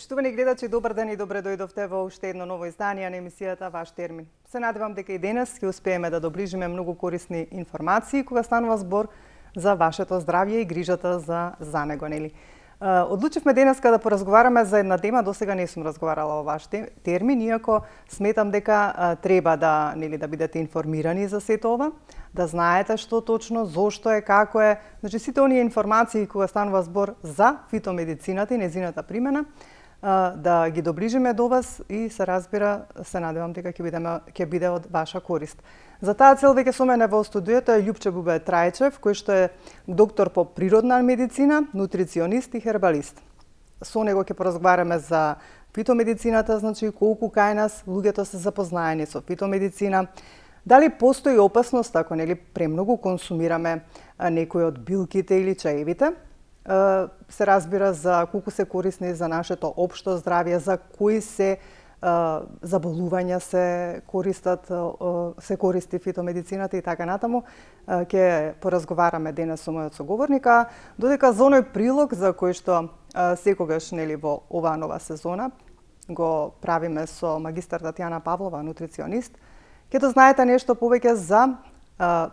Почитувани гледачи, добар ден и добре дојдовте во уште едно ново издание на емисијата Ваш термин. Се надевам дека и денес ќе успееме да доближиме многу корисни информации кога станува збор за вашето здравје и грижата за него, нели? Одлучивме денеска да поразговараме за една тема, досега не сум разговарала во Ваш термин, иако сметам дека треба да бидете информирани за сето ова, да знаете што точно, зошто е, како е, значи сите оние информации кога станува збор за фитомедицината и незината примена, да ги доближиме до вас и се разбира, се надевам дека ќе биде од ваша корист. За таа цел веќе со мене во студиото е Љупче Бубе Трајчев, кој што е доктор по природна медицина, нутриционист и хербалист. Со него ќе поразговараме за фитомедицината, значи колку кај нас луѓето се запознаени со фитомедицина, дали постои опасност ако премногу консумираме некои од билките или чаевите. Се разбира за колку се корисни за нашето општо здравје, за кои се заболувања се користи фитомедицината и така натаму. Ќе поразговараме денес со мојот соговорник, додека за оној прилог за кој што секогаш во оваа нова сезона го правиме со магистар Татјана Павлова, нутриционист, ќе да знаете нешто повеќе за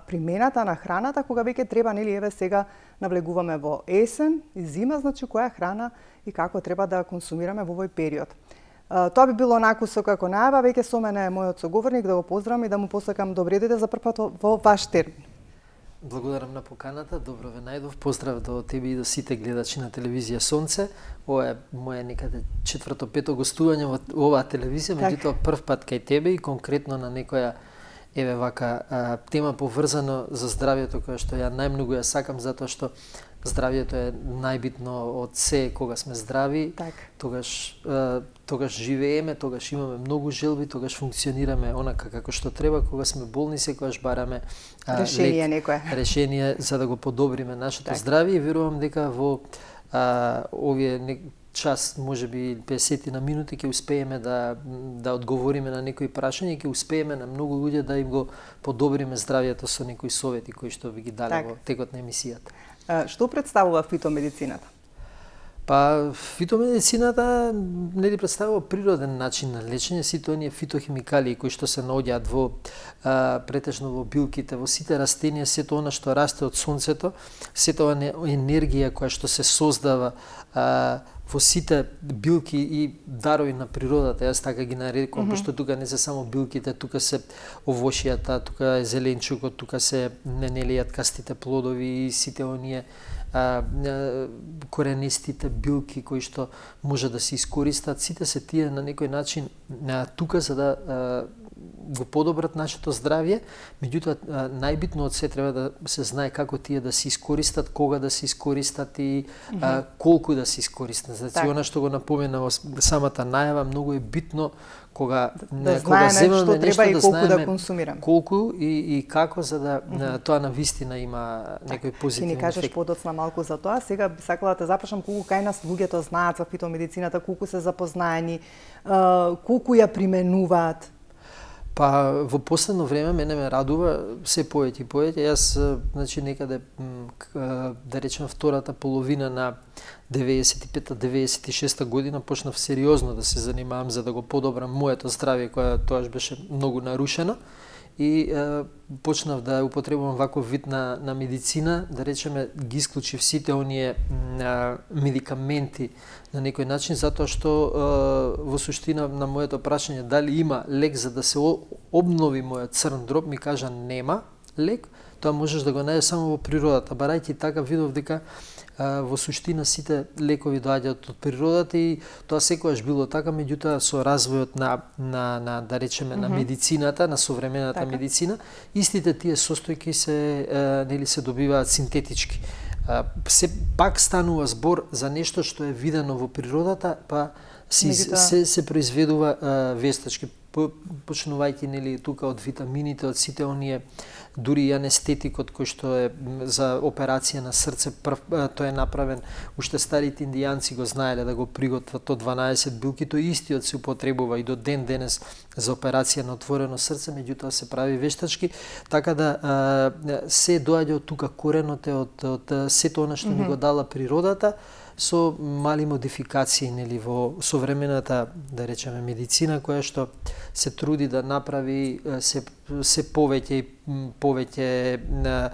примената на храната кога веќе треба, еве сега навлегуваме во есен и зима, значи која храна и како треба да консумираме во овој период. Тоа би било накусо како најава, веќе со мене е мојот соговорник, да го поздравам и да му посакам добре дојде за прв пат во Ваш термин. Благодарам на поканата, добро ве најдов, поздрав до тебе и до сите гледачи на телевизија Сонце. Ова е моја некаде четврто-пето гостување во оваа телевизија, меѓутоа прв пат кај тебе и конкретно на некоја тема поврзано за здравјето, која што ја најмногу ја сакам, затоа што здравјето е најбитно од се. Кога сме здрави, тогаш живееме, тогаш имаме многу желби, тогаш функционираме онака како што треба. Кога сме болни, секогаш бараме решение за да го подобриме нашето здравје и верувам дека во овие час, може би 50 на минути, ќе успееме да одговориме на некои прашања и ќе успееме на многу луѓе да им го подобриме здравјето со некои совети кои што ви ги дали во текот на емисијата. Што представува фитомедицината? Фитомедицината представува природен начин на лечење. Сите оние фитохимикалии кои што се наоѓаат претежно во билките, во сите растенија, сето она што расте од сонцето, сето она енергија која што се создава во сите билки и дарови на природата, јас така ги нарекувам, пошто тука не се само билките, тука се овошјата, тука е зеленчукот, тука се јаткастите плодови и сите оние коренистите билки кои што може да се искористат. Сите се тие на некој начин тука за да го подобрат нашето здравје, меѓутоа најбитно од се треба да се знае како тие да се искористат, кога да се искористат и колку да се искористат. Значи, она што го напомена во самата најава, многу е битно кога земеме нешто, треба и колку да консумираме. Колку и како за да тоа навистина има некој позитивен ефект. Ти ни кажеш подоцна малку за тоа. Сега би сакала да те запрашам колку кај нас луѓето знаат за фитомедицината, колку се запознаени, колку ја применуваат. Во последно време мене ме радува се поеќе и поеќе. Јас, значи, некаде, да речем, втората половина на 95-96 година почнав сериозно да се занимавам за да го подобрам моето здравје, кое тоаш беше многу нарушено. И почнав да употребувам ваков вид на медицина, да речеме, ги исклучив сите оние медикаменти на некој начин, затоа што во суштина на моето прашање дали има лек за да се обнови мојот црн дроб, ми кажа нема лек, тоа можеш да го најдеш само во природата. Барајќи така видов дека во суштина сите лекови доаѓаат од природата и тоа секогаш било така, меѓутоа со развојот на да речеме на медицината, на современата медицина, истите тие состојки се добиваат синтетички. Пак станува збор за нешто што е видено во природата, се произведува вестачки, почнувајќи тука од витамините, од сите оние, дури и анестетикот кој што е за операција на срце, тој е направен, уште старите индијанци го знаеле да го приготват од 12 билки, тој истиот се употребува и до ден денес за операција на отворено срце, меѓутоа се прави вештачки, така да се доаѓа од тука коренот е од сето она што ни го дала природата, со мали модификации нели во современата, да речеме, медицина која што се труди да направи се повеќе и повеќе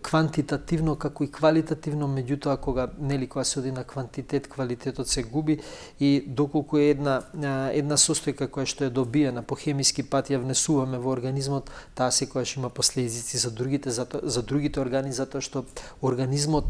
квантитативно како и квалитативно, меѓутоа кога се оди на квантитет, квалитетот се губи и доколку е една состојка која што е добиена по хемиски пат ја внесуваме во организмот, таа секогаш има последици за другите органи, затоа што организмот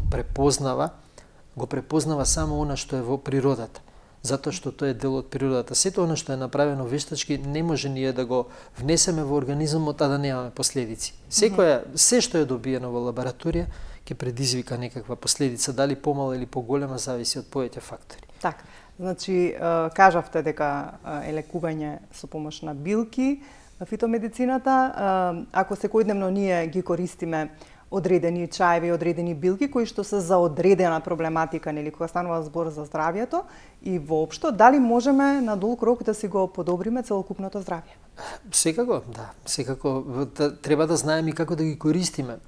го препознава само она што е во природата, затоа што тоа е дел од природата. Сето она што е направено вештачки не може ние да го внесеме во организмот, а да немаме последици. Се што е добиено во лабораторија ќе предизвика некаква последица, дали помала или поголема, зависи од повеќе фактори. Така, значи кажавте дека е лекување со помош на билки, фитомедицината, ако секојдневно ние ги користиме одредени чаеви, одредени билки кои што се за одредена проблематика, нели, кога станува збор за здравјето и воопшто, дали можеме на долг рок да си го подобриме целокупното здравје? Секако, да. Секако треба да знаеме и како да ги користиме.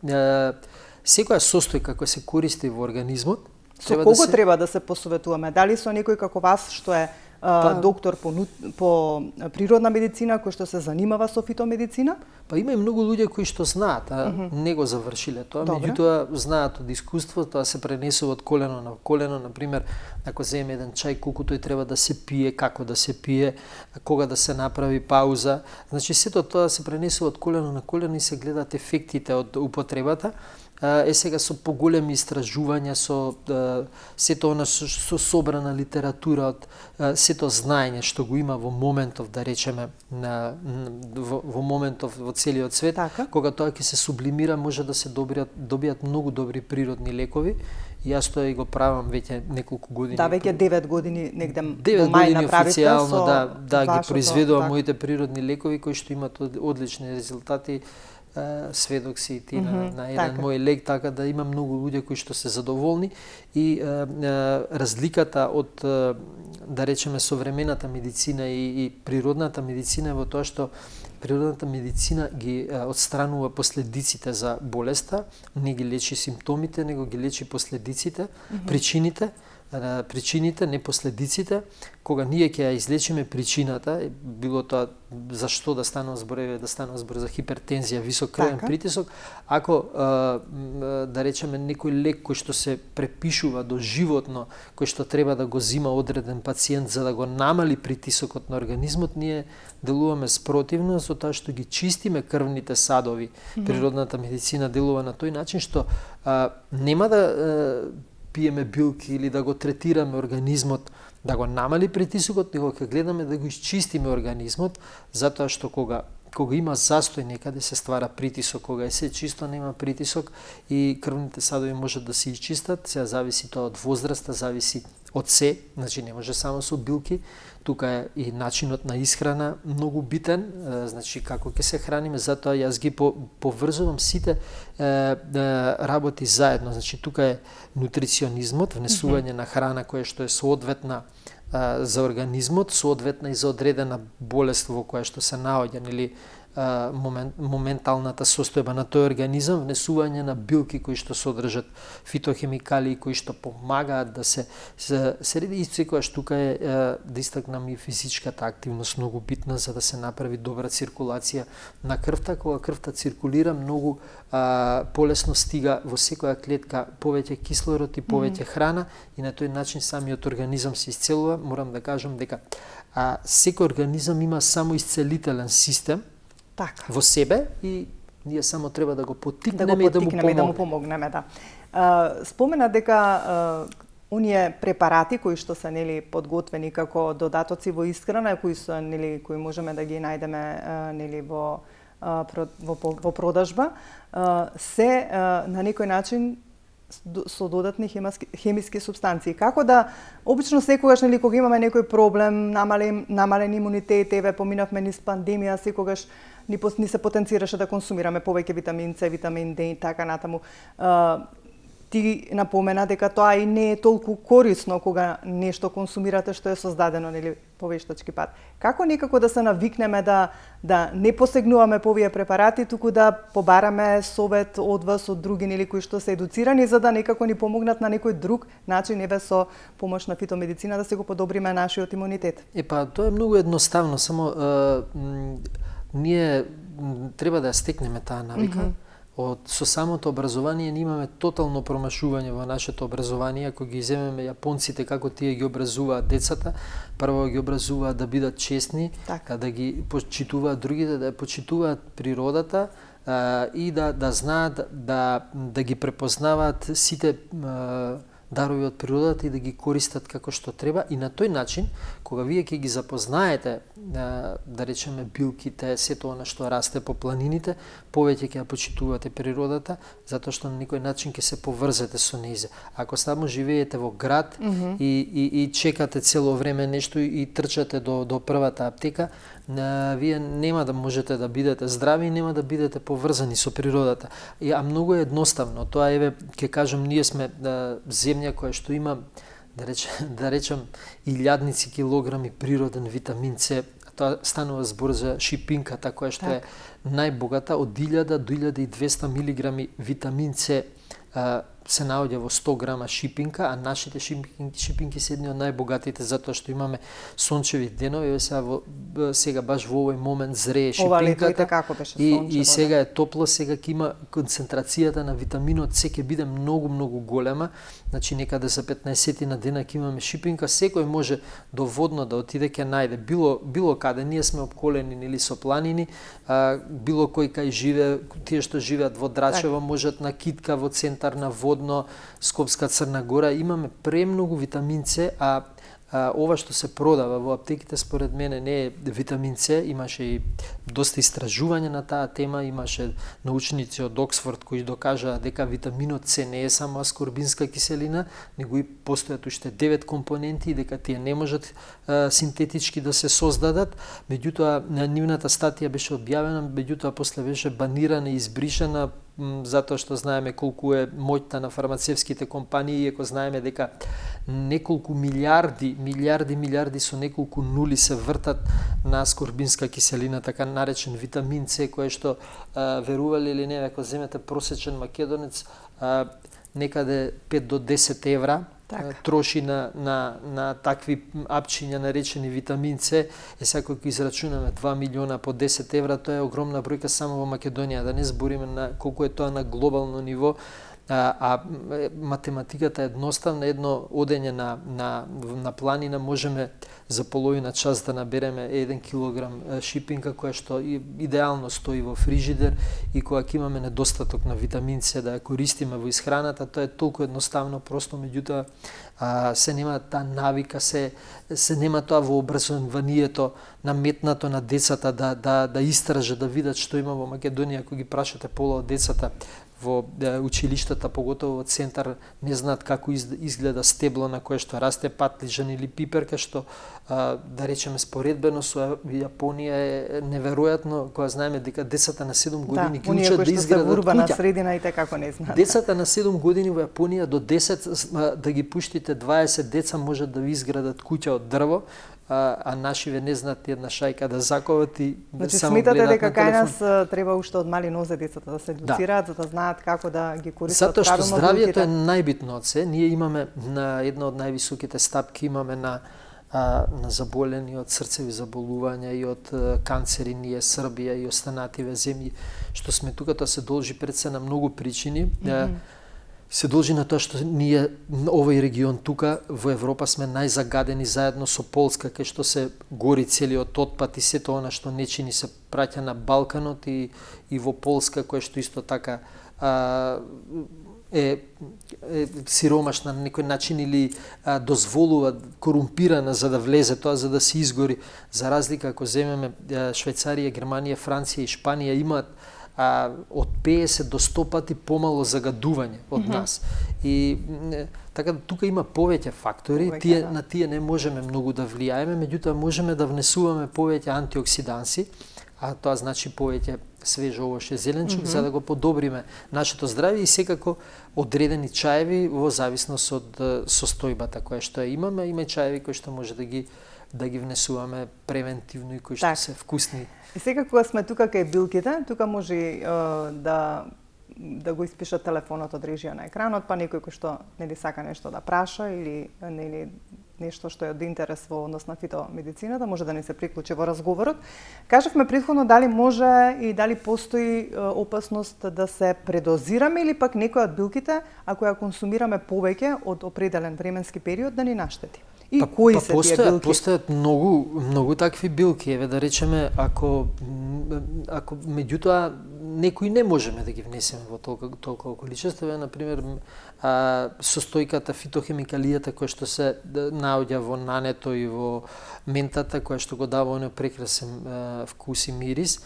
Секоја состојка која се користи во организмот, со кого треба да се посоветуваме? Дали со некој како вас што е доктор по природна медицина кој што се занимава со фитомедицина? Има и многу луѓе кои што знаат, не го завршиле тоа, меѓутоа знаат од искуство, тоа се пренесува од колено на колено, например, ако земе еден чај, колку тој треба да се пие, како да се пие, кога да се направи пауза. Значи сето тоа се пренесува од колено на колено и се гледат ефектите од употребата. Сега со поголеми истражувања, со сето она со собрана литература, од сето знаење што го има во моментов, да речеме, во моментов во целиот свет, кога тоа ќе се сублимира, може да се добијат многу добри природни лекови. Јас тоа и го правам веќе неколку години. Да, веќе 9 години негде во мај направите официјално, ги произведувам моите природни лекови кои што имат одлични резултати. Сведок си и ти на еден мој лек, така да има многу луѓе кои што се задоволни и разликата од, да речеме, современата медицина и природната медицина е во тоа што природната медицина ги отстранува последиците за болеста, не ги лечи симптомите, него ги лечи последиците, причините, не последиците. Кога ние ќе ја излечиме причината, било тоа зашто да станува збор за хипертензија, висок крвен притисок, ако да речеме некој лек кој што се препишува до животно, кој што треба да го зима одреден пациент за да го намали притисокот на организмот, ние делуваме спротивно со тоа што ги чистиме крвните садови. Природната медицина делува на тој начин што нема да пиеме билки или да го третираме организмот да го намали притисокот, него ќе гледаме да го изчистиме организмот, затоа што кога има застој некаде се ствара притисок, кога е се чисто нема притисок и крвните садови можат да се изчистат, сега зависи тоа од возраста, зависи од се, значи не може само со билки, тука е и начинот на исхрана многу битен, значи како ќе се храниме, затоа јас ги поврзувам сите работи заедно, значи тука е нутриционизмот, внесување на храна која што е соодветна за организмот, соодветна и за одредена болест во која што се наоѓа, нели моменталната состојба на тој организам, внесување на билки кои што содржат фитохемикалии кои што помагаат да се реди, и секогаш тука е да истакнам и физичката активност многу битна за да се направи добра циркулација на крвта. Кога крвта циркулира, многу полесно стига во секоја клетка повеќе кислород и повеќе храна и на тој начин самиот организам се исцелува. Морам да кажам дека секој организам има самоисцелителен систем во себе и ние само треба да го поттикнеме и да му помогнеме. Спомена дека оние препарати кои што се нели подготвени како додатоци во исхрана, кои можеме да ги најдеме нели во продажба, се на некој начин со додатни хемиски супстанции. Како да обично секогаш нели кога имаме некој проблем, намален имунитет, поминавме низ пандемија, секогаш ни се потенцираше да консумираме повеќе витамин С, витамин Д и така натаму. ти напомена дека тоа и не е толку корисно кога нешто консумирате што е создадено нели по вештачки пат. Како некако да се навикнеме да не посегнуваме по овие препарати, туку да побараме совет од вас, од други нели кои што се едуцирани за да некако ни помогнат на некој друг начин, еве со помош на фитомедицина да се го подобриме нашиот имунитет? Тоа е многу едноставно, само ние треба да ја стекнеме таа навика. Со самото образование ние имаме тотално промашување во нашето образование. Ако ги земеме јапонците како тие ги образуваат децата, прво ги образуваат да бидат честни, да ги почитуваат другите, да ја почитуваат природата и да знаат да ги препознаваат сите дарови од природата и да ги користат како што треба, и на тој начин кога вие ќе ги запознаете да речеме билките, сето она што расте по планините, повеќе ќе ја почитувате природата, затоа што на некој начин ќе се поврзете со нејзе. Ако само живеете во град и чекате цело време нешто и трчате до првата аптека, вие нема да можете да бидете здрави и нема да бидете поврзани со природата. А многу е едноставно. Тоа еве ќе кажам, ние сме земја која што има да речем илјадници килограми природен витамин С. Тоа станува збор за шипинката која што е најбогата, од 1000 до 1200 милиграми витамин С се наоѓа во 100 грама шипинка, а нашите шипинки се едни од најбогатите затоа што имаме сончеви денови. Сега баш во овој момент зрее шипинката и сега е топло, сега ќе има концентрацијата на витаминот С ќе биде многу голема. Значи некаде за 15 на дена ќе имаме шипинка, секој може доводно да отиде ќе најде било каде. Ние сме обколени или со планини, било кој кај живее, тие што живеат во Драчево можат на Китка во центар на Водно, Скопска, Црна Гора, имаме премногу витамин С, а ова што се продава во аптеките според мене не е витамин С. Имаше и доста истражување на таа тема, имаше научници од Оксфорд кои докажаа дека витаминот С не е само аскорбинска киселина, него и постојат уште 9 компоненти и дека тие не можат синтетички да се создадат. Меѓутоа нивната статија беше објавена, меѓутоа после беше банирана и избришена затоа што знаеме колку е моќта на фармацевските компании, иако знаеме дека неколку милиарди со неколку нули се вртат на аскорбинска киселина, така наречен витамин С, кој што верували или не, ако земете просечен македонец, некаде 5 до 10 евра троши на такви апчиња наречени витамин С. Сега кога израчунаме 2 милиона по 10 евра, тоа е огромна бројка само во Македонија, да не збориме на колку е тоа на глобално ниво. Математиката е едноставна, едно одење на планина можеме за половина час да набереме 1 килограм шипинка која што идеално стои во фрижидер, и кога ќе имаме недостаток на витамин С да ја користиме во исхраната, тоа е толку едноставно, просто меѓутоа се нема таа навика, се нема тоа во образованието наметнато на децата да истражат, да видат што има во Македонија. Ако ги прашате пола од децата во училиштата, поготово во центар, не знаат како изгледа стебло на кое што расте патлиџан или пиперка, што да речеме споредбено со Јапонија е неверојатно, кога знаеме дека децата на 7 години ги учат да изградат куќа. На средина и како не знаат. Децата на 7 години во Јапонија до 10 да ги пуштите 20 деца можат да ви изградат куќа од дрво, а нашиве не знаат една шајка да заковат и значи, само гледат на телефон. Значи сметате дека кај нас треба уште од мали нозе децата да се едуцираат, за да знаат како да ги користат правилно. Затоа што здравието е најбитно од се. Ние имаме на една од највисоките стапки, имаме на заболени од срцеви заболувања и од канцери, ние Србија и останативе земји што сме тука. Тоа се должи пред се на многу причини. Се должи на тоа што ние, овој регион тука во Европа, сме најзагадени заедно со Полска, кај што се гори целиот отпад и сето она што не чини се праќа на Балканот и во Полска, која што исто така е сиромашна на некој начин или дозволува корумпирана за да влезе тоа, за да се изгори. За разлика ако земеме Швајцарија, Германија, Франција и Шпанија имаат од 50 до 100 пати помало загадување од нас. И така тука има повеќе фактори, на тие не можеме многу да влијаеме, меѓутоа можеме да внесуваме повеќе антиоксиданси а тоа значи повеќе свеж овош и зеленчук, за да го подобриме нашето здравје и секако одредени чаеви во зависност од состојбата која што ја имаме, има и чаеви кои што може да ги внесуваме превентивно и кои што се вкусни. И сега кога сме тука кај билките, тука може да го испишат телефонот од режија на екранот, па некој кој што нели сака нешто да праша или нели нешто што е од интерес во однос на фитомедицината, може да не се приклучи во разговорот. Кажавме претходно дали може и дали постои опасност да се предозираме или пак некоја од билките, ако ја консумираме повеќе од определен временски период, да ни наштети. И кои се тие билки? Постојат многу такви билки, еве да речеме, ако меѓутоа некои не можеме да ги внесеме во толкова количество, на пример состојката, фитохемикалијата која што се наоѓа во нането и во ментата, која што го дава оној прекрасен вкус и мирис,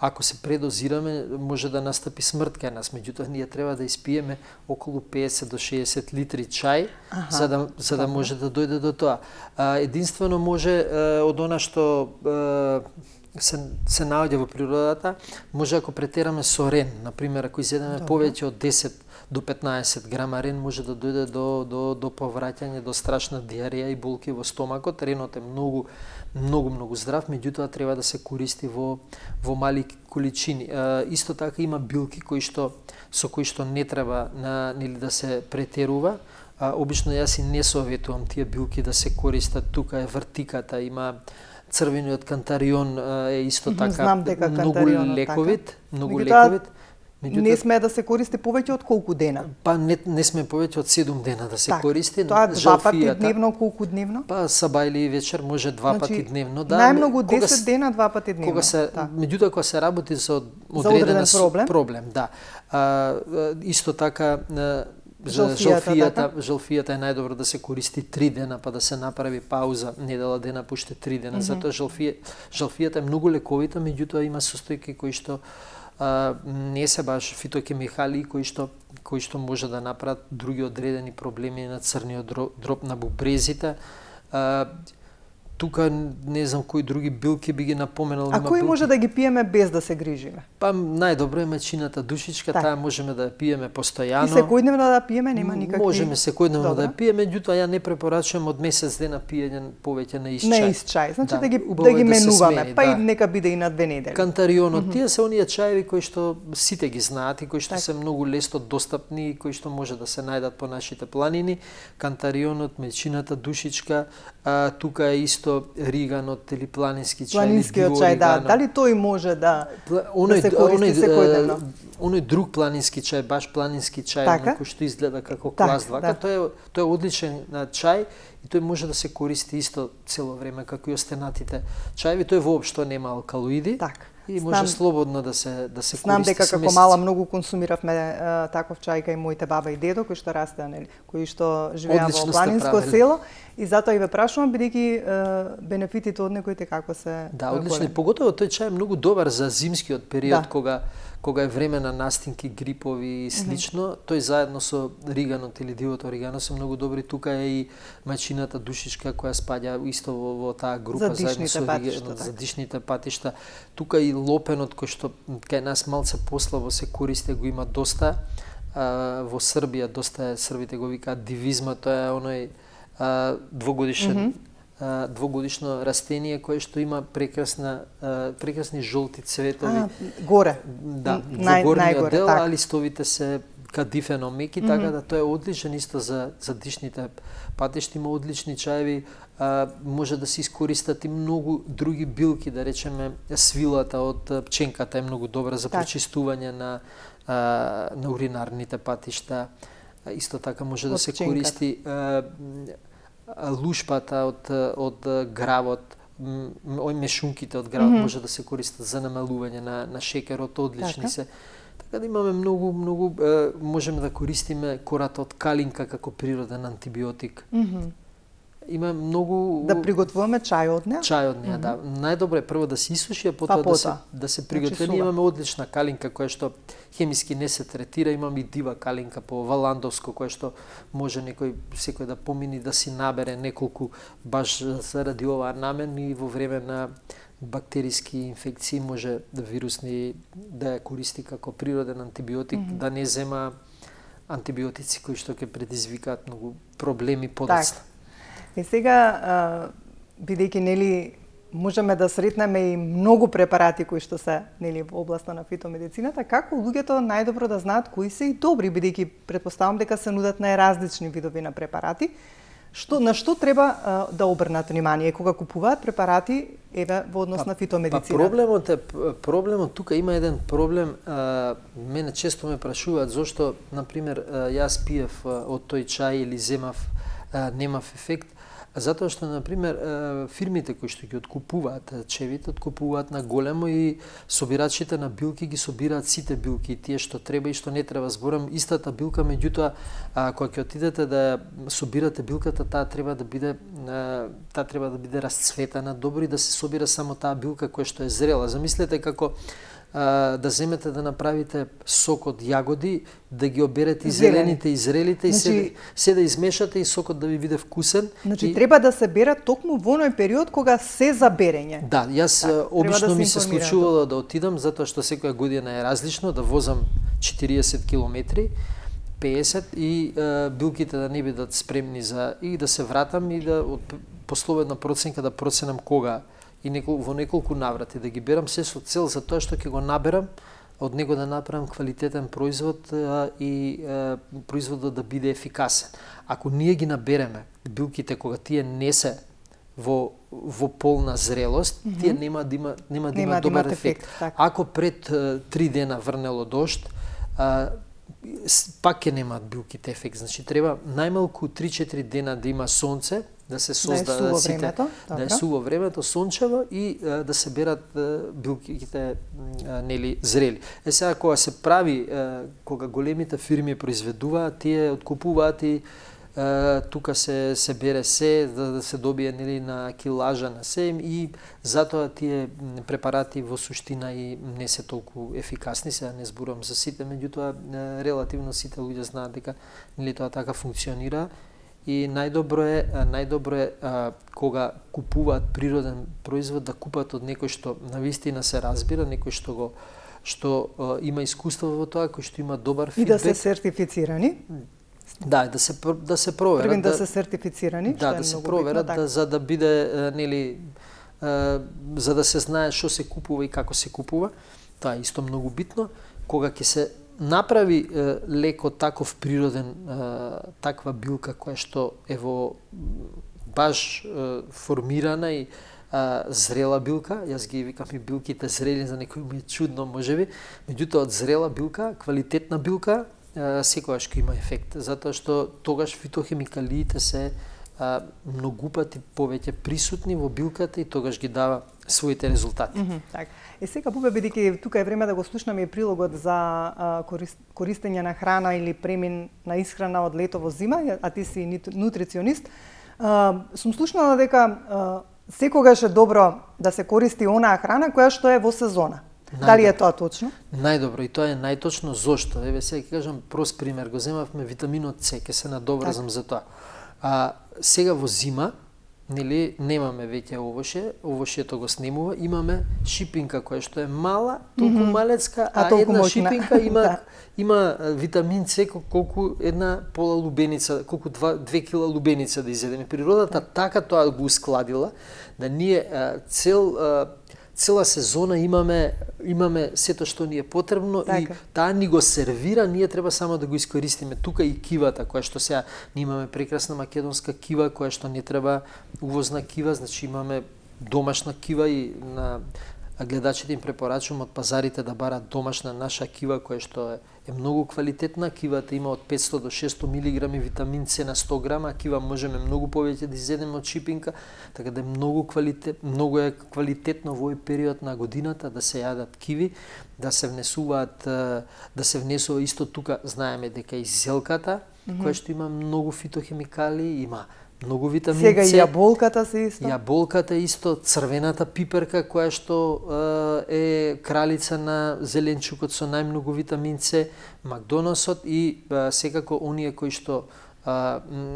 ако се предозираме, може да настапи смрт кај нас. Меѓутоа, ние треба да испиеме околу 50 до 60 литри чај, за да може да дојде до тоа. Единствено може од она што се наоѓа во природата, може ако претераме со рен, например, ако изедеме повеќе од 10 до 15 грама рен, може да дојде до повраќање, до страшна диареја и болки во стомакот. Ренот е многу здрав, меѓутоа треба да се користи во мали количини. Исто така има билки со кои што не треба нели да се претерува. Обично јас и не советувам тие билки да се користат. Тука е вртиката, има црвениот кантарион е исто така многу лековит, Не сме да се користи повеќе од колку дена? Па не сме повеќе од 7 дена да се користи. Тоа 2 пати дневно, колку дневно? Па саба или вечер може 2 пати дневно. Да, најмногу 10 дена 2 пати дневно. Меѓутоа кога се работи со одреден проблем, да. Исто така Жалфијата е најдобро да се користи 3 дена, па да се направи пауза недела дена, пуште 3 дена. Затоа жалфијата е многу лековита, меѓутоа има состојки кои што не се баш фитохемикалии кои што може да направат други одредени проблеми на црниот дроб, на бубрезите. Тука не знам кои други билки би ги напоменал. А кои може да ги пиеме без да се грижиме? Па најдобро е мечината душичка, таа можеме да ја пиеме постојано. И секојдневно да ја пиеме, нема никакви. Можеме секојдневно да ја пиеме, меѓутоа ја не препорачувам од месец дена пиење повеќе на исчај. На исчај, значи да ги менуваме, па и нека биде и на 2 недели. Кантарионот, тие се оние чаеви кои што сите ги знаат и кои што се многу лесно достапни и кои што може да се најдат по нашите планини. Кантарионот, мечината душичка, тука е исто риганот или планински чај. Планинскиот чај, да. Дали тој може да се користи секојдневно? Оној друг планински чај, баш планински чај, кој што изгледа како клаздвака, тоа е одличен чај и тој може да се користи исто цело време како и остенатите чаеви. Тој воопшто нема алкалоиди. И може слободно да се користи. Знам дека како мала многу консумиравме таков чај кај моите баба и дедо кои што растеа, нели, кои што живеа во планинско село и затоа и ве прашувам бидејќи бенефитите од некоите како се. Да, одлично, поготово тој чај е многу добар за зимскиот период кога е време на настинки, грипови и слично. Тој заедно со риганот или дивото оригано се многу добри. Тука е и мачината душичка која спаѓа исто во таа група заедно со риганот за дишните патишта. Тука и лопенот кој што кај нас малце послабо се користи, го има доста. Во Србија доста србите го викаат дивизма, тоа е оној двогодишно растение кое што има прекрасни жолти цветови. Горе. Да, во горниот дел, а листовите се кадифено меки, така да тоа е одличен исто за дишните патишти, има одлични чаеви, може да се искористат и многу други билки, да речеме свилата од пченката е многу добра за прочистување на уринарните патишта. Исто така може да се користи лушпата од гравот, мешунките од гравот може да се користат за намалување на шекерот, одлични се. Така да имаме многу можеме да користиме кората од калинка како природен антибиотик. има многу Да приготвуваме чај од неа? Чај од неа, да. Најдобро е прво да се исуши, а потоа да се приготви. Ние имаме одлична калинка која што хемиски не се третира, имаме и дива калинка по валандовско која што може секој да помини да си набере неколку баш заради оваа намен и во време на бактериски инфекции може вирусни да ја користи како природен антибиотик, да не зема антибиотици кои што ќе предизвикаат многу проблеми подоцна. И сега, бидејќи нели можеме да сретнеме и многу препарати кои што се нели во областа на фитомедицината, како луѓето најдобро да знаат кои се и добри, бидејќи претпоставам дека се нудат најразлични видови на препарати, на што треба да обрнат внимание кога купуваат препарати во однос на фитомедицина? Проблемот тука има еден проблем, мене често ме прашуваат зошто, например, јас пиев од тој чај или земав немав ефект, затоа што, например, фирмите кои што ги откупуваат чевите, откупуваат на големо и собирачите на билки ги собираат сите билки, тие што треба и што не треба. Зборам истата билка, меѓутоа, кога ќе отидете да собирате билката, таа треба да биде расцветана добро и да се собира само таа билка која што е зрела. Замислете како да земете да направите сок од јагоди, да ги оберете и зелените и зрелите и се да измешате и сокот да ви биде вкусен. Значи треба да се бера токму во оној период кога се за берење. Да, јас обично ми се случувало да отидам затоа што секоја година е различно, да возам 40 километри, 50 и билките да не бидат спремни за и да се вратам и да од пословедна проценка да проценам кога и во неколку наврати да ги берам се со цел за тоа што ќе го наберам, од него да направам квалитетен производ и производот да биде ефикасен. Ако ние ги набереме билките кога тие не се во полна зрелост, тие нема да има добар ефект. Ако пред 3 дена врнело дожд, пак ќе немаат билките ефект. Значи треба најмалку 3-4 дена да има сонце, да се создадат да е суво времето, сончево и да се берат билките нели зрели. Сега кога се прави, кога големите фирми произведуваат, тие откупуваат и тука се бере се да се добие нели на килажа на се и затоа тие препарати во суштина и не се толку ефикасни. Сега не зборувам за сите, меѓутоа релативно сите луѓе знаат дека нели тоа така функционира. И најдобро е кога купуваат природен производ да купат од некој што навистина се разбира, некој што има искуство во тоа, кој што има добар фидбек. И да се сертифицирани. Да, да се проверат. Првин да се сертифицирани, да се проверат за да биде нели за да се знае што се купува и како се купува. Тоа е исто многу битно. Кога ќе се направи леко таков природен таква билка која што е во баш формирана и зрела билка, јас ги викам и билките зрели, за некој ми е чудно можеби, меѓутоа од зрела билка, квалитетна билка, секогаш ќе има ефект, затоа што тогаш фитохемикалиите се многу пати повеќе присутни во билката и тогаш ги дава своите резултати. Така. И сега, Бубе, бидејќи тука е време да го слушнаме и прилогот за користење на храна или премин на исхрана од лето во зима, а ти си нутриционист, сум слушнала дека секогаш е добро да се користи онаа храна која што е во сезона. Дали е тоа точно? Најдобро, и тоа е најточно зошто. Еве сега ќе кажам прост пример, го земавме витаминот С, ќе се надобрзам за тоа. Сега во зима, нели, немаме веќе овошето го снемува, имаме шипинка која што е мала, толку малецка, а една шипинка има витамин С колку една пола лубеница, колку 2 кила лубеница да изедеме. Природата така тоа го ускладила да ние цела сезона имаме сето што ни е потребно и таа ни го сервира, ние треба само да го искористиме. Тука и кивата, која што сега ние имаме прекрасна македонска кива, која што не треба увозна кива, значи имаме домашна кива и на гледачите им препорачувам од пазарите да барат домашна наша кива, која што е многу квалитетна. Кивата има од 500 до 600 милиграми витамин С на 100 грама, кива можеме многу повеќе да изедеме од шипинка, така да е многу е квалитетно во овој период на годината да се јадат киви, да се внесува исто тука, знаеме дека и зелката, која што има многу фитохемикали, има многу витамин Сега С. и јаболката се исто. Јаболката исто, црвената пиперка која што е кралица на зеленчукот со најмногу витамин С, Макдонасот и секако оние кои што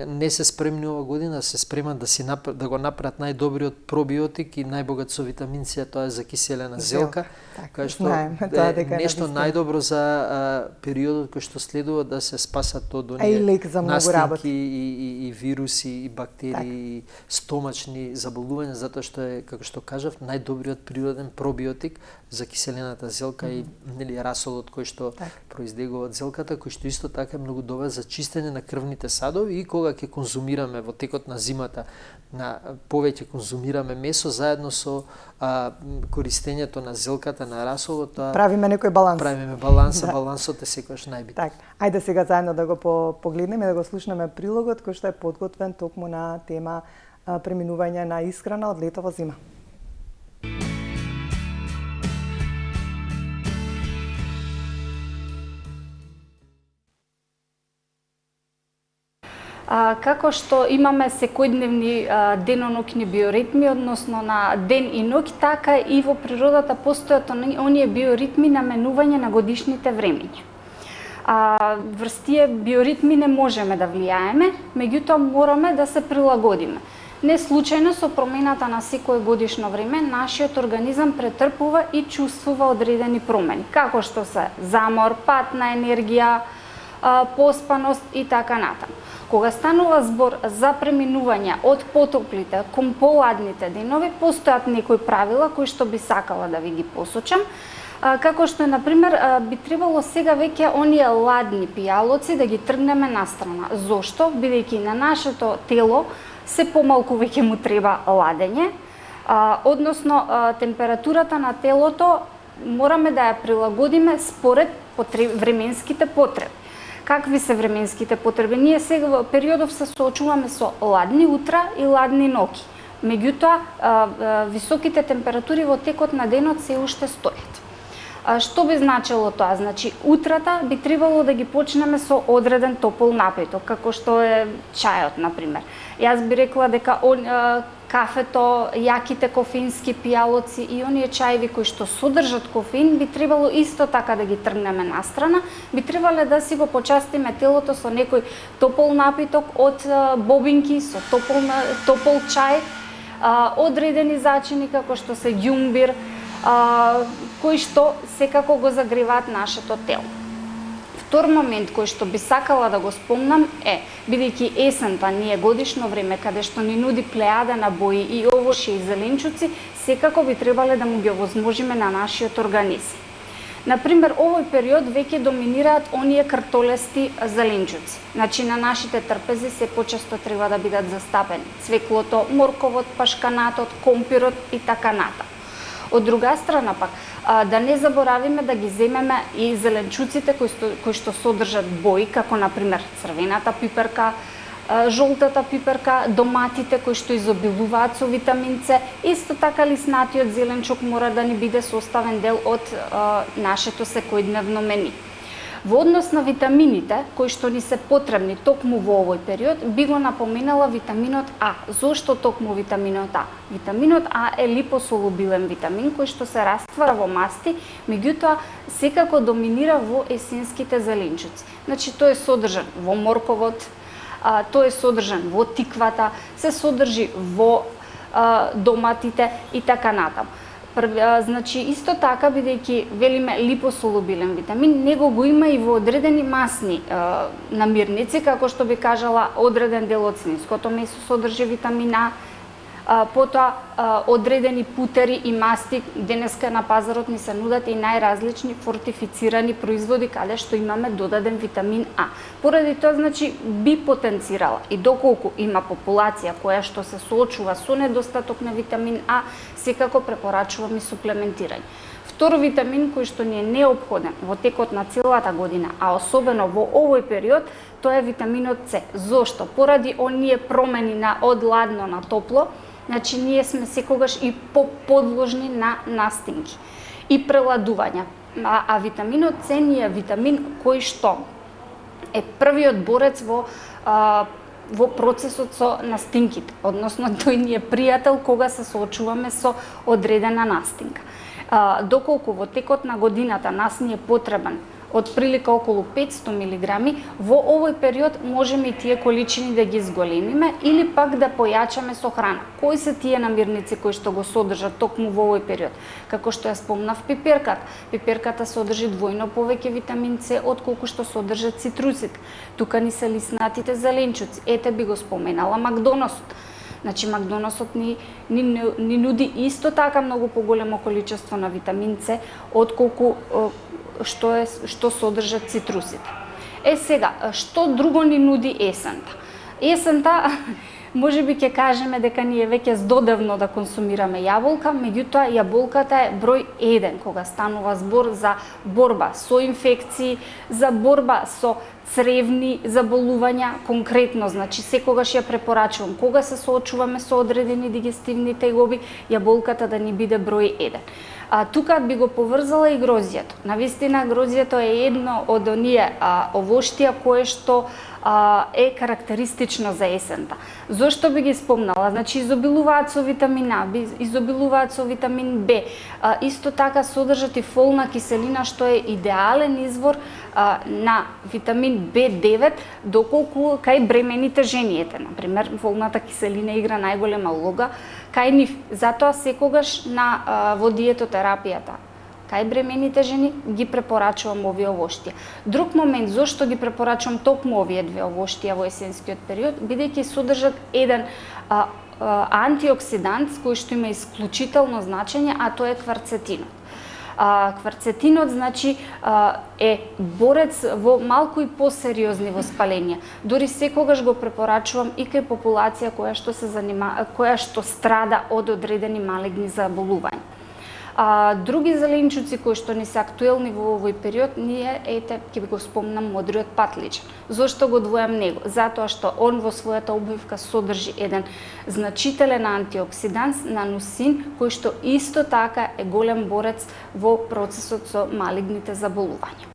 не се спремни ова година, се спремат да го направат најдобриот пробиотик и најбогат со витамин С, тоа е за киселена зелка, која што е нешто најдобро за периодот кој што следува да се спасат од оние настинки и вируси и бактерии, и стомачни заболувања, затоа што е, како што кажав, најдобриот природен пробиотик за киселената зелка и нели расолот кој што произлегува од зелката, кој што исто така е многу добар за чистење на крвните садови и кога ќе конзумираме во текот на зимата, повеќе конзумираме месо заедно со користењето на зелката, на расолот, правиме некој баланс. Правиме баланса, балансот е секогаш најбитен. Так, ајде сега заедно да го погледнеме, да го слушнеме прилогот кој што е подготвен токму на тема преминување на исхрана од лето во зима. Како што имаме секојдневни деноноќни биоритми, односно на ден и ноќ, така и во природата постојат оние биоритми на менување на годишните времиња. Врз тие биоритми не можеме да влијаеме, меѓутоа мораме да се прилагодиме. Не случајно со промената на секое годишно време, нашиот организам претрпува и чувствува одредени промени, како што се замор, пат на енергија, поспаност и така натаму. Кога станува збор за преминување од потоплите кон поладните денови, постојат некои правила кои што би сакала да ви ги посочам, како што например би требало сега веќе оние ладни пијалоци да ги тргнеме настрана. Зошто? Бидејќи на нашето тело се помалку веќе му треба ладење, односно температурата на телото мораме да ја прилагодиме според временските потреби. Какви се временските потреби? Ние сега во периодов се соочуваме со ладни утра и ладни ноќи. Меѓутоа, високите температури во текот на денот се уште стојат. Што би значило тоа? Значи, утрата би требало да ги почнеме со одреден топол напиток, како што е чајот, например. Јас би рекла дека кафето, јаките кофеински пијалоци и оние чаеви кои што содржат кофеин би требало исто така да ги тргнеме настрана. Би требале да си го почастиме телото со некој топол напиток од бобинки, со топол чај, одредени зачини како што се ѓумбир, кои што секако го загреваат нашето тело. Втор момент кој што би сакала да го спомнам е, бидејќи есента ни е годишно време каде што ни нуди плејада на бои и овошје и зеленчуци, секако би требале да му ги овозможиме на нашиот организм. Например, овој период веќе доминираат оние картолести зеленчуци. Значи, на нашите трпези се почесто треба да бидат застапени цвеклото, морковот, пашканатот, компирот и така натаму. Од друга страна пак, да не заборавиме да ги земеме и зеленчуците кои што содржат бои, како например црвената пиперка, жолтата пиперка, доматите кои што изобилуваат со витамин С, исто така лиснатиот зеленчук мора да ни биде составен дел од нашето секојдневно мени. Во однос на витамините, кои што ни се потребни токму во овој период, би го напоменала витаминот А. Зошто токму витаминот А? Витаминот А е липосолубилен витамин кој што се раствара во масти, меѓутоа секако доминира во есенските зеленчуци. Значи, тој е содржан во морковот, тој е содржан во тиквата, се содржи во доматите и така натаму. Значи, исто така, бидејќи велиме липосолубилен витамин, него го има и во одредени масни намирници, како што би кажала, одреден дел од свинското месо содржи витамин А, потоа одредени путери и масти, денеска на пазарот ни се нудат и најразлични фортифицирани производи каде што имаме додаден витамин А. Поради тоа, значи, би потенцирала и доколку има популација која што се соочува со недостаток на витамин А, секако препорачувам и суплементирање. Втор витамин кој што ни е неопходен во текот на целата година, а особено во овој период, тоа е витаминот С. Зошто? Поради оние промени од ладно на топло, значи ние сме секогаш и подложни на настинки и преладувања. А витаминот С ни е витамин кој што е првиот борец во во процесот со настинките, односно тој ни е пријател кога се соочуваме со одредена настинка. Доколку во текот на годината нас ни е потребен од прилика околу 500 мг, во овој период можеме и тие количини да ги зголемиме или пак да појачаме со храна. Кои се тие намирници кои што го содржат токму во овој период? Како што ја спомнав пиперката. Пиперката содржи двојно повеќе витамин С отколку што содржат цитрусите. Тука ни се лиснатите зеленчуци. Ете би го споменала Макдоносот. Значи Макдоносот ни нуди исто така многу поголемо количество на витамин С отколку што содржат цитрусите. Сега, што друго ни нуди есента? Есента, можеби ќе кажеме дека ни е веќе здодевно да консумираме јаболка, меѓутоа јаболката е број 1 кога станува збор за борба со инфекции, за борба со цревни заболувања, конкретно, значи секогаш ја препорачувам кога се соочуваме со одредени дигестивни тегоби, јаболката да ни биде број 1. Тука би го поврзала и грозјето. Навистина, грозјето е едно од оние овоштија кое што е карактеристично за есента. Зошто би ги спомнала? Значи, изобилуваат со витамин А, изобилуваат со витамин Б, исто така содржат и фолна киселина, што е идеален извор на витамин B9, доколку кај бремените жениите, например, фолната киселина игра најголема улога кај нив. Затоа секогаш во диетотерапијата кај бремените жени ги препорачувам овие овоштија. Друг момент зошто ги препорачувам токму овие две овоштија во есенскиот период, бидејќи содржат еден антиоксидант кој што има исклучително значење, а тоа е кварцетинот. Кварцетинот значи е борец во малку и посериозни воспаленија. Дори секогаш го препорачувам и кај популација која што страда од одредени малигни заболувања. Други зеленчуци кои што ни се актуелни во овој период, ние ќе ви го спомнам модриот патличен. Зошто го двојам него? Затоа што он во својата обвивка содржи еден значителен антиоксиданс наносин, кој што исто така е голем борец во процесот со малигните заболувања.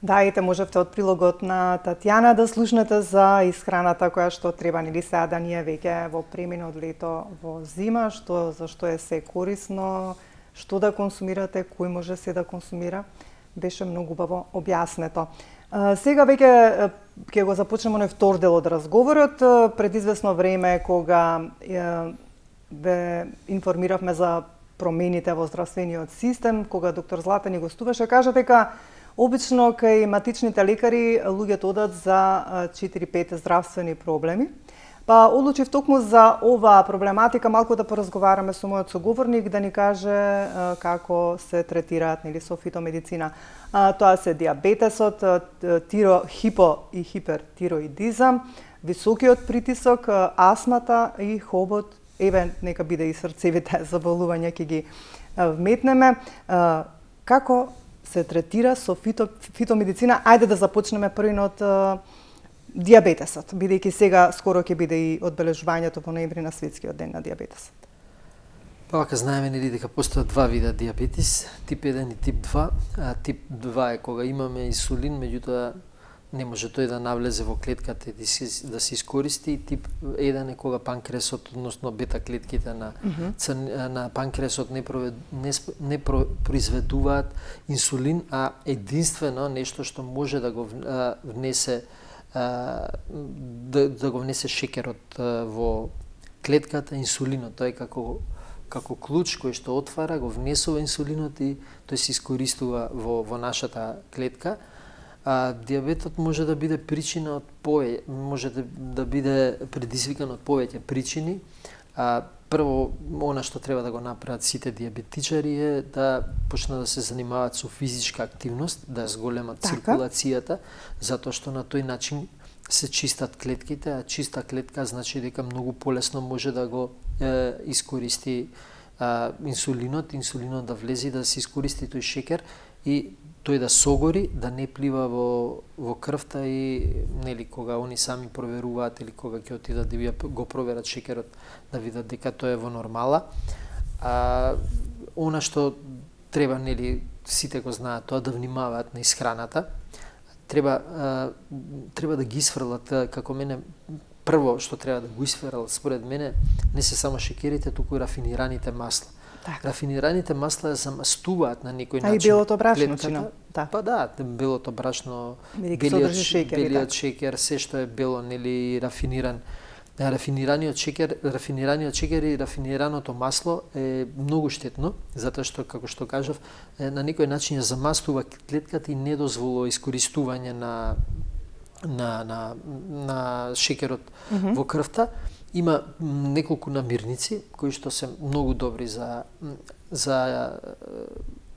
Да, ете можевте од прилогот на Татјана да слушнете за исхраната која што треба нели сега да ни е веќе во премина од лето во зима, зашто е се корисно, што да консумирате, кој може се да консумира, беше многу убаво објаснето. Сега веќе ќе го започнеме на втор дел од разговорот. Пред известно време кога ве информиравме за промените во здравствениот систем, кога доктор Злата ни гостуваше, кажа дека обично кај матичните лекари луѓето одат за 4-5 здравствени проблеми. Па одлучив токму за оваа проблематика малку да поразговараме со мојот соговорник, да ни каже како се третираат нели со фитомедицина. Тоа се диабетесот, хипо и хипертироидизам, високиот притисок, астмата и хобот, нека биде и срцевите заболувања ќе ги вметнеме. Како се третира со фитомедицина? Ајде да започнеме првин од диабетесот, бидејќи сега скоро ќе биде и одбележувањето во ноември на светскиот ден на диабетесот. Па вака знаеме нели дека постојат два вида диабетис, тип 1 и тип 2. Тип 2 е кога имаме инсулин, меѓутоа не може тој да навлезе во клетката и да се искористи. Тип 1 е кога панкреасот, односно бета клетките на панкреасот не произведуваат инсулин, а единствено нешто што може да го внесе да го внесе шекерот во клетката, инсулинот. Тој како клуч кој што отвара, го внесува инсулинот и тој се искористува во нашата клетка. Диабетот може да биде причина од може да биде предизвикан од повеќе причини. Прво, она што треба да го направат сите диабетичари е да почнат да се занимаваат со физичка активност, да зголемат циркулацијата, затоа што на тој начин се чистат клетките, а чиста клетка значи дека многу полесно може да го искористи инсулинот да влезе, да се искористи тој шекер и тој да согори, да не плива во крвта и нели кога они сами проверуваат или кога ќе отидат да го проверат шекерот, да видат дека тоа е во нормала. Она што треба нели сите го знаат тоа, да внимаваат на исхраната. Треба да ги исфрлат, како мене, прво што треба да го исфрлат, според мене, не се само шекерите, туку и рафинираните масла. Така. Рафинираните масла ја замастуваат на некој начин. А и белото брашно, клетката. чинам. Да. Па да, белото брашно, Бидејќи содржи шеќер и белиот така. шеќер, се што е бело, нели, рафиниран. Рафинираниот шеќер и рафинираното масло е многу штетно, затоа што, како што кажав, на некој начин ја замастува клетката и не дозволува искористување на шеќерот во крвта. Има неколку намирници кои што се многу добри за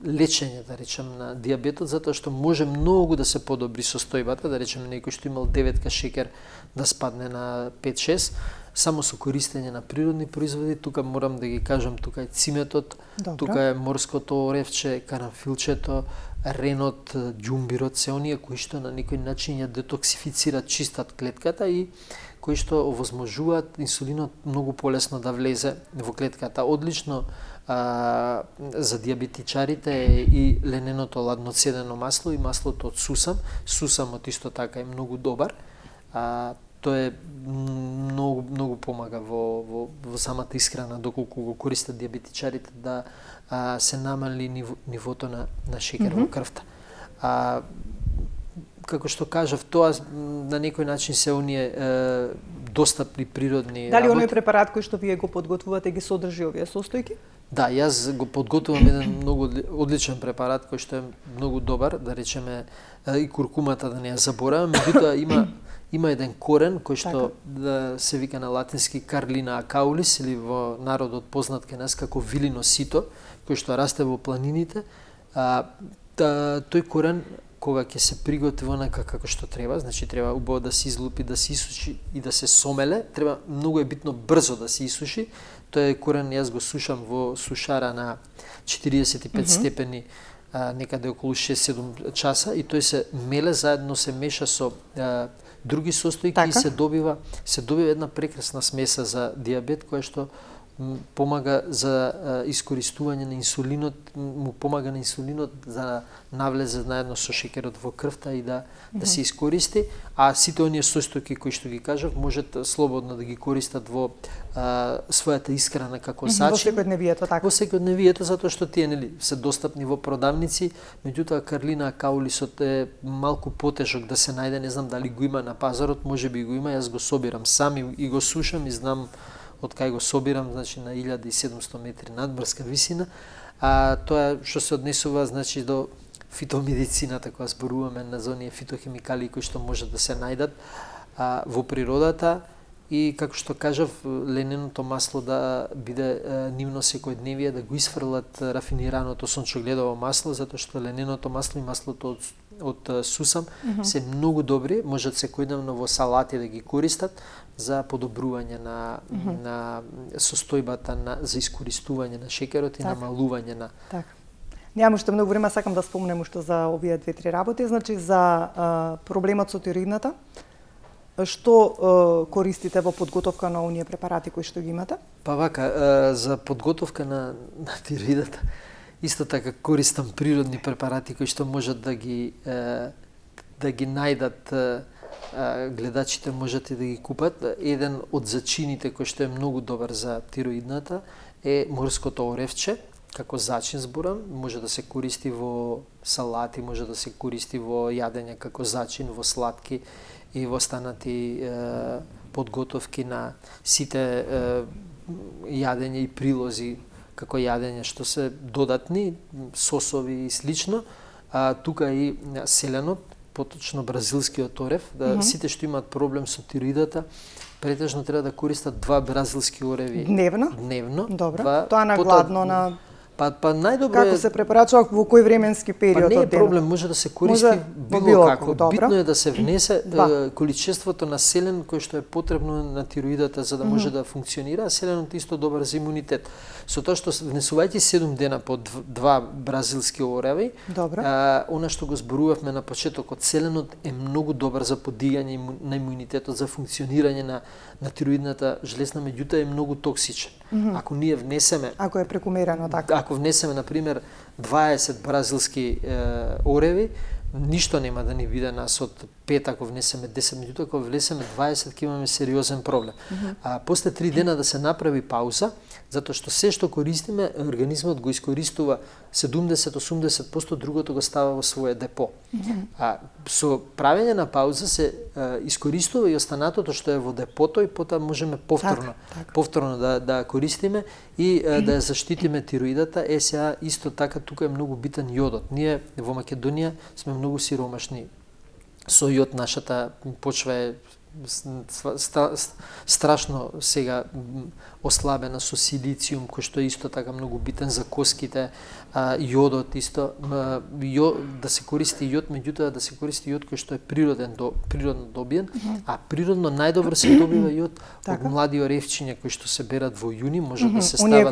лечење, да речем, на диабетот, затоа што може многу да се подобри состојбата, да речем, некој што имал 9 шеќер да спадне на 5-6, само со користење на природни производи. Тука морам да ги кажам, тука е циметот, Добро. тука е морското оревче, карамфилчето, ренот, ѓумбирот, се оние кои што на некој начин ја детоксифицират, чистат клетката и кои што овозможуваат инсулинот многу полесно да влезе во клетката. Одлично за диабетичарите е и лененото ладноцедено масло и маслото од сусам. Сусамот исто така е многу добар. Тоа е многу помага во самата исхрана, доколку го користат диабетичарите, да се намали нивото на шеќер во крвта. Како што кажав, тоа на некој начин се оние достапни природни Дали работи. оној препарат кој што вие го подготвувате ги содржи овие состојки? Да, јас го подготвувам еден многу одличен препарат кој што е многу добар, да речеме, и куркумата да не ја заборавам, меѓутоа има еден корен кој што да се вика на латински Carlina acaulis, или во народот познат кај нас како вилино сито, кој што расте во планините. Тој корен, кога ќе се приготви онака како што треба, значи треба убаво да се излупи, да се исуши и да се сомеле, треба многу е битно брзо да се исуши. Тој корен јас го сушам во сушара на 45 степени, некаде околу 6-7 часа, и тој се меле, заедно се меша со други состојки и се добива една прекрасна смеса за диабет, која што помага за искористување на инсулинот, му помага на инсулинот да навлезе наедно со шеќерот во крвта и да се искористи, а сите оние состојки кои што ги кажав можат слободно да ги користат во својата исхрана како зачин. Во секојдневието, така. Во секојдневието, затоа што тие се достапни во продавници, меѓутоа Carlina acaulisот е малку потежок да се најде, не знам дали го има на пазарот, можеби го има, јас го собирам сам и го сушам и знам од кај го собирам, значи на 1700 метри надморска висина. Тоа што се однесува, значи, до фитомедицината, која зборуваме на оние фитохемикали кои што можат да се најдат во природата, и како што кажав, лененото масло да биде нивно секојдневие, да го исфрлат рафинираното сончогледово масло, затоа што лененото масло и маслото од сусам се многу добри, можат секојдневно во салати да ги користат за подобрување на состојбата за искористување на шеќерот и намалување на. Така. Немам уште многу време, сакам да спомнем уште за овие 2-3 работи, значи за проблемот со тироидната. Што користите во подготовка на оние препарати кои што ги имате? Па вака, за подготовка на тироидата, исто така користам природни препарати кои што можат да ги најдат гледачите, можат и да ги купат. Еден од зачините кој што е многу добар за тироидната е морското оревче, како зачин зборам, може да се користи во салати, може да се користи во јадење како зачин, во сладки и во останати подготовки на сите јадење и прилози како јадење што се додатни, сосови и слично. Тука и селенот, поточно бразилскиот орев, сите што имаат проблем со тироидата, претежно треба да користат 2 бразилски ореви дневно. Добро. Тоа на гладно, на Па најдобро како се препорачува, во кој временски период од денот? Не е проблем, може да се користи било како. Битно е да се внесе количеството на селен кој што е потребно на тироидата за да може да функционира, а селенот е исто добар за имунитет. Со тоа што внесувајќи 7 дена по 2 бразилски ореви, она што го зборувавме на почетокот, селенот е многу добар за подигање на имунитетот, за функционирање на тироидната жлезна, меѓутоа е многу токсичен. Ако ние внесеме, ако е прекумерено така. Ако внесеме, например, 20 бразилски ореви, ништо нема да ни биде нас од 5 ако внесеме 10 минути, ако внесеме 20 ќе имаме сериозен проблем. А после 3 дена да се направи пауза, затоа што се што користиме, организмот го искористува 70-80%, другото го става во свое депо. А со правење на пауза се искористува и останатото што е во депото и потоа можеме повторно да користиме и да ја заштитиме тироидата. Сега исто така тука е многу битен јодот. Ние во Македонија сме многу сиромашни со јод, нашата почва е страшно сега ослабена со силициум, кој што е исто така многу битен за коските, јодот исто, да се користи јод, меѓутоа да се користи јод кој што е природно добиен, а природно најдобро се добива јод од млади оревчиња кои што се берат во јуни, може да се стават оние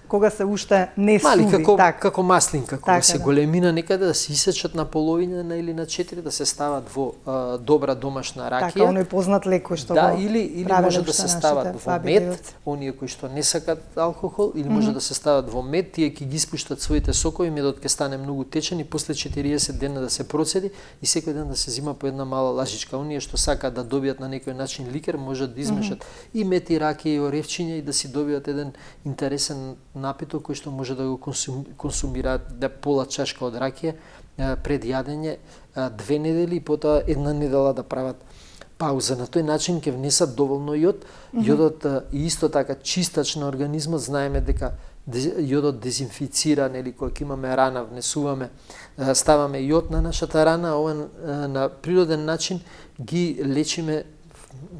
кога се уште не суви, мали, како маслинка, кога се големина некаде да се исечат на половина или на 4, да се стават во добра домашна ракија. Така, оној познат лек кој што го или може да се стават во мед, оние кои што не сакат алкохол, или може да се стават во мед, тие ќе ги испуштат своите сокови, медот ќе стане многу течен и после 40 дена да се процеди и секој ден да се зима по една мала лажичка. Оние што сакаат да добијат на некој начин ликер, можат да измешат и мед и ракија и оревчиња и да си добијат еден интересен напиток кој што може да го консумираат, да пола чашка од ракија пред јадење 2 недели и потоа 1 недела да прават пауза. На тој начин ќе внесат доволно јод. Јодот и исто така чистач на организмот, знаеме дека јодот дезинфицира, нели, кога имаме рана, внесуваме, ставаме јод на нашата рана, ова на природен начин ги лечиме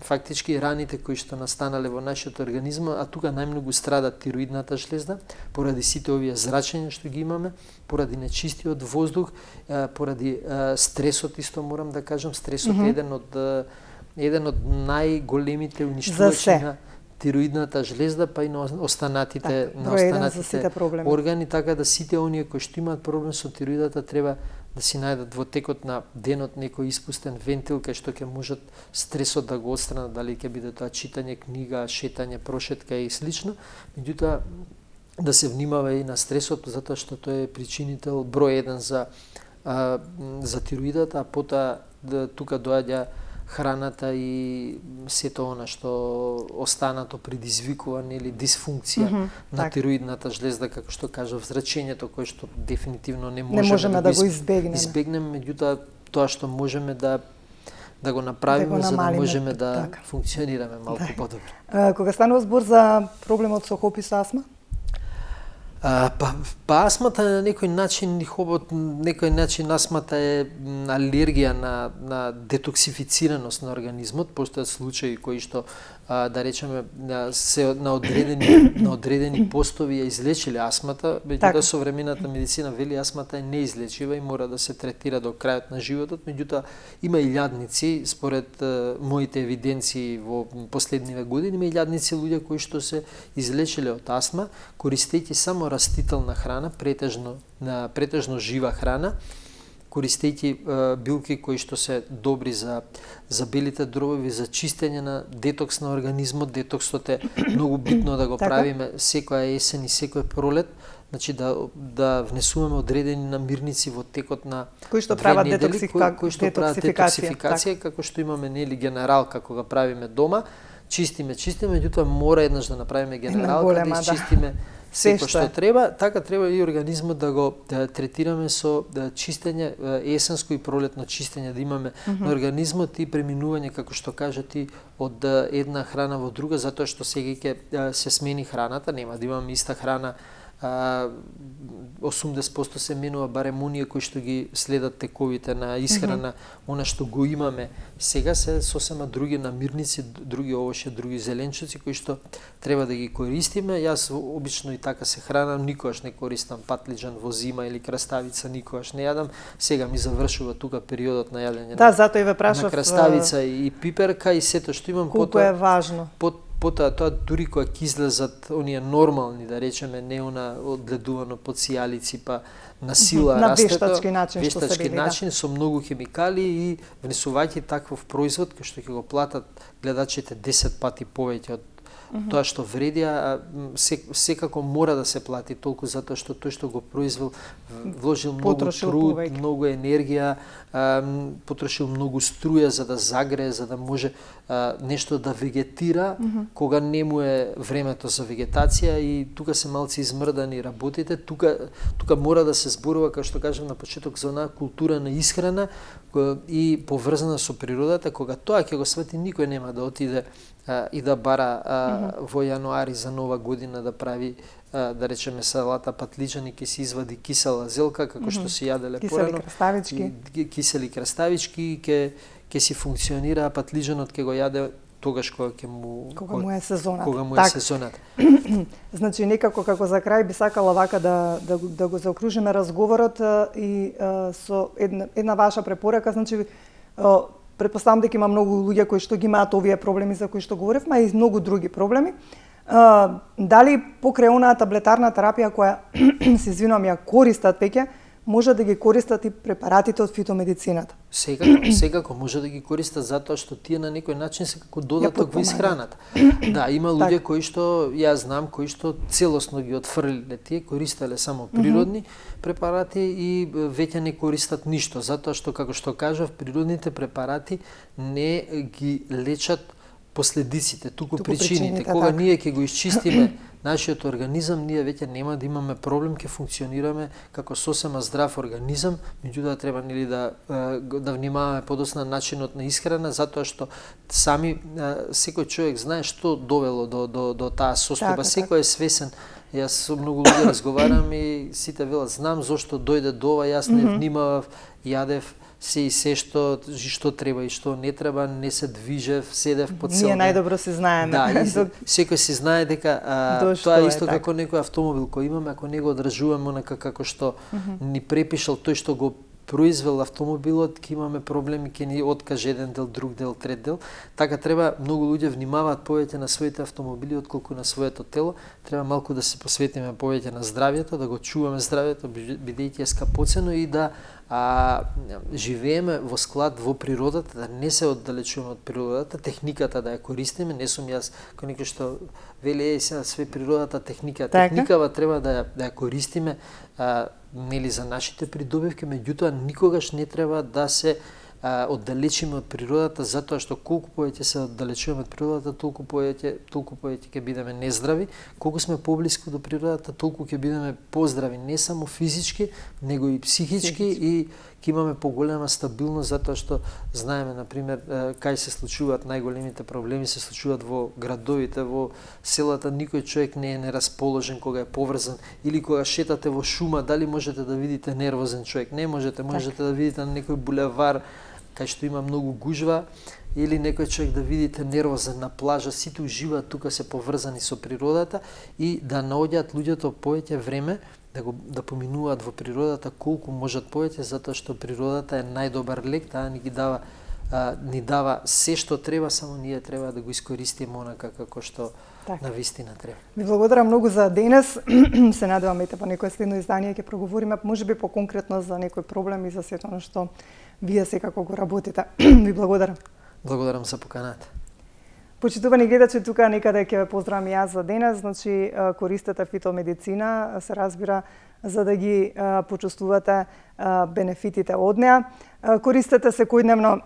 фактички раните кои што настанале во нашиот организм, а тука најмногу страда тироидната жлезда, поради сите овие зрачења што ги имаме, поради нечистиот воздух, поради стресот, исто морам да кажам, стресот е еден од најголемите уништувачи на тироидната жлезда, па и на останатите органи, така да сите оние кои што имаат проблем со тироидата треба да си најдат во текот на денот некој испустен вентил кај што ќе можат стресот да го отстранат, дали ќе биде тоа читање книга, шетање, прошетка и слично. Меѓутоа да се внимава и на стресот, затоа што тој е причинител број 1 за тироидата, а потоа тука доаѓа храната и сето она што останато предизвикува, нели, дисфункција на тироидната жлезда, како што кажав, зрачењето кое што дефинитивно не можеме да го избегнеме, меѓутоа тоа што можеме да го направиме за да можеме да функционираме малку подобро. Кога станува збор за проблемот со хоп и со астма? Па астмата на некој начин астмата е алергија на детоксифицираност на организмот, постојат случаи кои што да речеме се на одредени постови ја излечиле астмата, меѓутоа современата медицина вели астмата е неизлечива и мора да се третира до крајот на животот, меѓутоа има илјадници, според моите евиденции во последниве години, има илјадници луѓе кои што се излечиле од астма, користејќи само растителна храна, претежно жива храна, користејќи билки кои што се добри за белите дробови, за чистење на детокс на организмот. Детоксот е многу битно да го правиме секоја есен и секој пролет, значи да внесуваме одредени намирници во текот на кои што прават детоксификација, како што имаме, нели, генерал како го правиме дома, чистиме, меѓутоа мора еднаш да направиме генерал, да чистиме секој што треба, така треба и организмот да го третираме со чистење, есенско и пролетно чистење да имаме на организмот и преминување, како што кажа ти, од една храна во друга, затоа што сега ќе се смени храната, нема да имаме иста храна, 80% се менува барем оние кои што ги следат тековите на исхрана, она што го имаме сега се сосема други намирници, други овошја, други зеленчуци кои што треба да ги користиме. Јас обично и така се хранам, никогаш не користам патлиџан во зима или краставица, никогаш не јадам. Сега ми завршува тука периодот на јадење затоа и ве прашав на краставица и пиперка и сето што имам. Колку е важно? Потоа тоа дури кога ќе излезат оние нормални, да речеме, не она одгледувано под сијалици па на сила растето, вештачки начин со многу хемикали и внесувајќи таков производ кој што ќе го платат гледачите 10 пати повеќе од тоа што вреди, а секако мора да се плати толку затоа што тој што го произвел вложил многу труд, многу енергија, потрошил многу струја за да загрее, за да може нешто да вегетира кога не му е времето за вегетација, и тука се малци измрдани работите. Тука мора да се зборува, како што кажам на почеток, за онаа култура на исхрана и поврзана со природата. Кога тоа ќе го свати, никој нема да отиде и да бара во јануари за нова година да прави, да речеме, салата патлиџани, ќе се извади кисела зелка, како што се јаделе порано. Кисели краставички, ќе си функционира, а патлиџанот ќе го јаде тогаш кога му е сезоната. Значи, некако како за крај би сакала вака да го заокружиме разговорот и со една ваша препорака. Значи, претпоставам дека има многу луѓе кои што ги имаат овие проблеми за кои што говоревме, и многу други проблеми. Дали покрај онаа таблетарна терапија која се извинувам ја користат веќе, може да ги користат и препаратите од фитомедицината? Секако може да ги користат, затоа што тие на некој начин се како додаток во исхраната. Да, има луѓе кои што, ја знам, кои што целосно ги отфрлиле тие, користеле само природни препарати и веќе не користат ништо, затоа што, како што кажав, природните препарати не ги лечат последиците, туку причините. Кога ние ќе го исчистиме нашиот организам, ние веќе нема да имаме проблем, ќе функционираме како сосема здрав организам. Меѓутоа треба да внимаваме подоцна начинот на исхрана, затоа што сами секој човек знае што довело до таа состојба. Секој е свесен. Јас со многу луѓе разговарам и сите велат, знам зошто дојде до ова, јас не внимавав, јадев се и се што треба и што не треба, не се движев, седев по цел ден. Ние најдобро се знаеме. Да, секој си знае дека тоа е исто како некој автомобил кој имаме, ако не го одржуваме онака како што ни препишал тој што го произвел автомобилот, ќе имаме проблеми, ќе ни откаже еден дел, друг дел, трет дел. Така треба, многу луѓе внимаваат повеќе на своите автомобили отколку на своето тело. Треба малку да се посветиме повеќе на здравјето, да го чуваме здравјето, бидејќи е скапоцено, и да живееме во склад во природата, да не се оддалечуваме од природата, техниката да ја користиме. Не сум јас кој некој што вели сега све природата техника. Техникава треба да ја користиме нели за нашите придобивки, меѓутоа никогаш не треба да се оддалечиме од природата, затоа што колку повеќе се оддалечуваме од природата, толку повеќе ќе бидеме нездрави. Колку сме поблиску до природата, толку ќе бидеме поздрави, не само физички, него и психички, и ќе имаме поголема стабилност, затоа што знаеме, например, кај се случуваат најголемите проблеми, се случуваат во градовите, во селата. Никој човек не е нерасположен кога е поврзан, или кога шетате во шума, дали можете да видите нервозен човек? Не можете. Можете да видите на некој булевар кај што има многу гужва, или некој човек да видите нервозен на плажа. Сите уживаат тука, се поврзани со природата, и да наоѓаат луѓето повеќе време да поминуваат во природата колку можат повеќе, затоа што природата е најдобар лек, таа ни дава се што треба, само ние треба да го искористиме онака како што навистина треба. Ви благодарам многу за денес. Се надевам ете по некој следно издание ќе проговориме можеби поконкретно за некој проблем и за сето она што вие секако го работите. Ви благодарам. Благодарам за поканата. Почитувани гледачи, тука некаде ќе ве поздравам јас за денес. Значи, користете фитомедицина, се разбира, за да ги почувствувате бенефитите од неа. Користете секојдневно,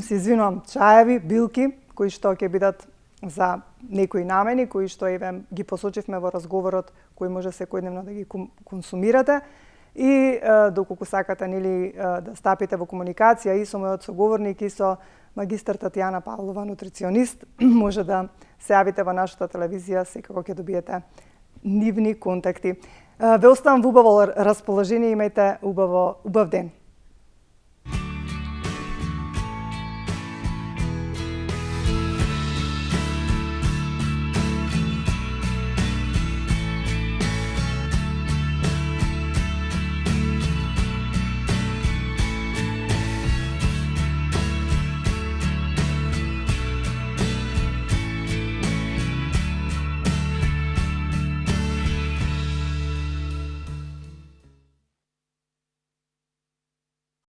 се извинувам, чаеви, билки, кои што ќе бидат за некои намени, кои што ги посочивме во разговорот, кои може секојдневно да ги консумирате. И доколку сакате нели да стапите во комуникација и со мојот соговорник и со магистар Татјана Павлова, нутриционист, може да се јавите во нашата телевизија, секако ќе добиете нивни контакти. Ве оставам во убаво расположение, имајте убав ден.